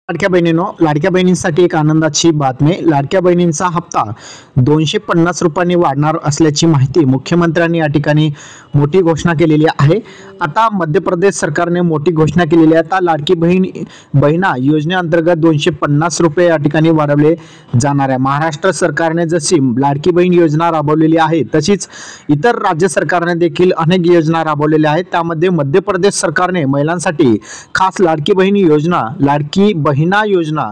लाडक्या बहिणींनो, लाडक्या बहिणींसाठी एक आनंदाची बातमी. लाडक्या बहिणींचा हप्ता 250 रुपयांनी वाढणार असल्याची माहिती मुख्यमंत्र्यांनी या ठिकाणी मोठी घोषणा केलेली आहे. आता मध्य प्रदेश सरकारने मोठी घोषणा केलेली आहे. आता लाडकी बहिणा योजनेअंतर्गत 250 रुपये या ठिकाणी वाढवले जाणार आहे. महाराष्ट्र सरकारने जशी लाडकी बहीण योजना राबवलेली आहे तशीच इतर राज्य सरकारने देखील अनेक योजना राबवलेल्या आहेत. त्यामध्ये मध्य प्रदेश सरकारने महिलांसाठी खास लाडकी बहीण योजना, लाडकी बहिणा योजना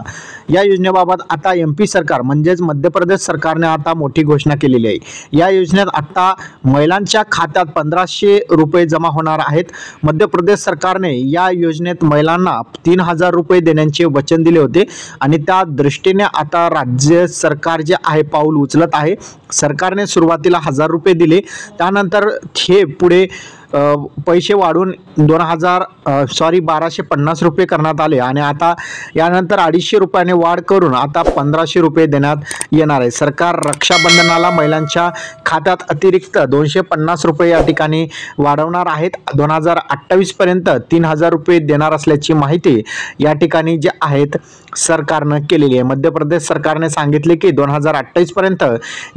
या योजनेबाबत आता MP सरकार म्हणजेच मध्य प्रदेश सरकारने आता मोठी घोषणा केलेली आहे. या योजनेत आता महिलांच्या खात्यात 1500 रुपये जमा होणार आहेत. मध्य प्रदेश सरकारने या योजनेत महिलांना 3000 रुपये देण्याचे वचन दिले होते आणि त्या दृष्टीने आता राज्य सरकार जे आहे पाऊल उचलत आहे. सरकारने सुरुवातीला 1000 रुपये दिले, त्यानंतर हे पुढे पैसे वाढून 1250 रुपये करण्यात आले आणि आता यानंतर 250 रुपयाने वाढ करून आता 1500 रुपये देण्यात येणार आहे. सरकार रक्षाबंधनाला महिलांच्या खात्यात अतिरिक्त 250 रुपये या ठिकाणी वाढवणार आहेत. 2028 पर्यंत 3000 रुपये देणार असल्याची माहिती या ठिकाणी जे आहेत सरकारनं केलेली आहे. मध्य प्रदेश सरकारने सांगितले की 2028 पर्यंत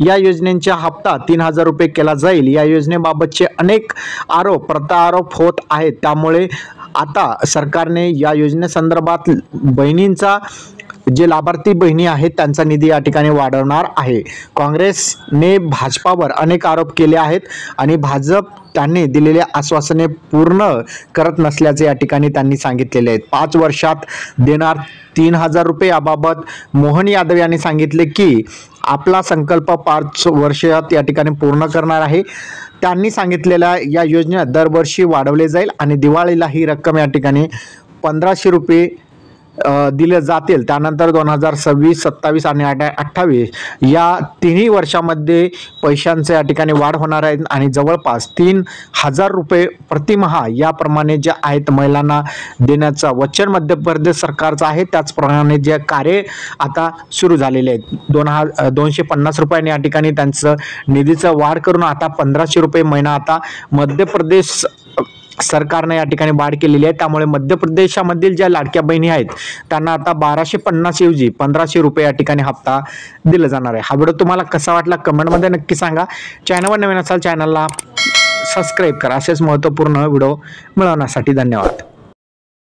या योजनेचा हप्ता 3000 रुपये केला जाईल. या योजनेबाबतचे अनेक आरोप प्रत्यारोप होत आहेत. त्यामुळे आता सरकारने या योजनेसंदर्भात बहिणींचा जे लाभार्थी बहिणी आहेत त्यांचा निधी या ठिकाणी वाढवणार आहे. काँग्रेसने भाजपावर अनेक आरोप केले आहेत आणि भाजप त्यांनी दिलेले आश्वासने पूर्ण करत नसल्याचे या ठिकाणी त्यांनी सांगितलेले आहेत. 5 वर्षात देणार 3000 रुपये याबाबत मोहन यादव यांनी सांगितले की आपला संकल्प 5 वर्षात या ठिकाणी पूर्ण करणार आहे. त्यांनी सांगितलेल्या या योजनेत दरवर्षी वाढवले जाईल आणि दिवाळीला ही रक्कम या ठिकाणी 1500 रुपये दिले जातील. त्यानंतर 2026, 27 आणि 28 या तिन्ही वर्षामध्ये पैशांचे या ठिकाणी वाढ होणार आहे आणि जवळपास 3000 रुपये प्रतिमाह याप्रमाणे जे आहेत महिलांना देण्याचं वचन मध्य प्रदेश सरकारचं आहे. त्याचप्रमाणे जे कार्य आता सुरू झालेले आहेत. 250 रुपयांनी या ठिकाणी त्यांचं निधीचं वाढ करून आता 1500 रुपये महिना आता मध्य प्रदेश सरकारने या ठिकाणी वाढ केलेली आहे. त्यामुळे मध्य प्रदेशामधील ज्या लाडक्या बहिणी आहेत त्यांना आता 1250 ऐवजी 1500 रुपये या ठिकाणी हप्ता दिला जाणार आहे. हा व्हिडिओ तुम्हाला कसा वाटला कमेंटमध्ये नक्की सांगा. चॅनलवर नवीन असाल चॅनलला सबस्क्राईब करा. असेच महत्त्वपूर्ण व्हिडिओ मिळवण्यासाठी धन्यवाद.